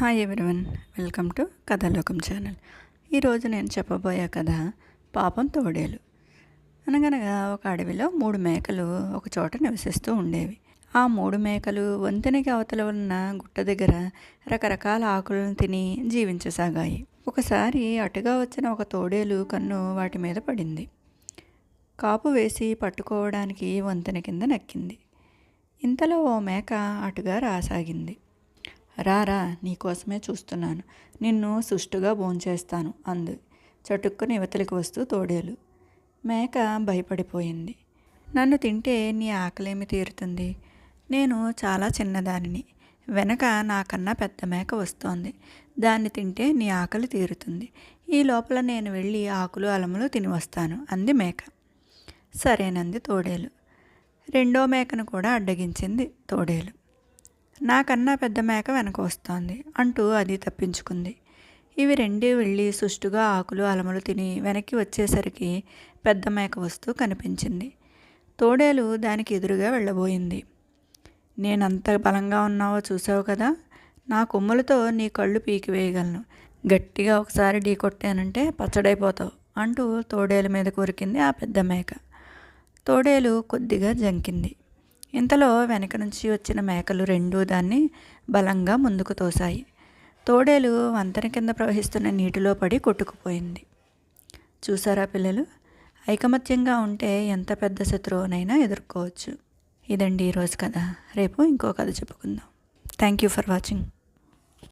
Hi everyone, welcome to Kathalokam channel. ఈరోజు నేను చెప్పబోయే కథ పాపం తోడేలు. అనగనగా ఒక అడవిలో 3 మేకలు ఒక చోట నివసిస్తూ ఉండేవి. ఆ 3 మేకలు వంతెనకి అవతల ఉన్న గుట్ట దగ్గర రకరకాల ఆకులను తిని జీవించసాగాయి. ఒకసారి అటుగా వచ్చిన ఒక తోడేలు కన్ను వాటి మీద పడింది. కాపు వేసి పట్టుకోవడానికి వంతెన కింద నక్కింది. ఇంతలో ఓ మేక అటుగా రాసాగింది. రారా, నీకోసమే చూస్తున్నాను, నిన్ను సుష్టుగా భోంచేస్తాను అంది చటుక్కుని యువతలికి వస్తూ తోడేలు. మేక భయపడిపోయింది. నన్ను తింటే నీ ఆకలేమి తీరుతుంది? నేను చాలా చిన్నదానిని, వెనక నాకన్నా పెద్ద మేక వస్తోంది, దాన్ని తింటే నీ ఆకలి తీరుతుంది. ఈ లోపల నేను వెళ్ళి ఆకులు అలములు తిని వస్తాను అంది మేక. సరేనంది తోడేలు. రెండో మేకను కూడా అడ్డగించింది తోడేలు. నాకన్నా పెద్ద మేక వెనక వస్తోంది అంటూ అది తప్పించుకుంది. ఇవి రెండూ వెళ్ళి సుష్టుగా ఆకులు అలములు తిని వెనక్కి వచ్చేసరికి పెద్ద మేక వస్తూ కనిపించింది. తోడేలు దానికి ఎదురుగా వెళ్ళబోయింది. నేనంత బలంగా ఉన్నావో చూసావు కదా, నా కొమ్ములతో నీ కళ్ళు పీకివేయగలను, గట్టిగా ఒకసారి ఢీ కొట్టానంటే పచ్చడైపోతావు అంటూ తోడేలు మీద కొరికింది ఆ పెద్ద మేక. తోడేలు కొద్దిగా జంకింది. ఇంతలో వెనక నుంచి వచ్చిన మేకలు రెండూ దాన్ని బలంగా ముందుకు తోశాయి. తోడేలు వంతెన కింద ప్రవహిస్తున్న నీటిలో పడి కొట్టుకుపోయింది. చూసారా పిల్లలు, ఐకమత్యంగా ఉంటే ఎంత పెద్ద శత్రువునైనా ఎదుర్కోవచ్చు. ఇదండి ఈరోజు కథ. రేపు ఇంకో కథ చెప్పుకుందాం. Thank you for watching.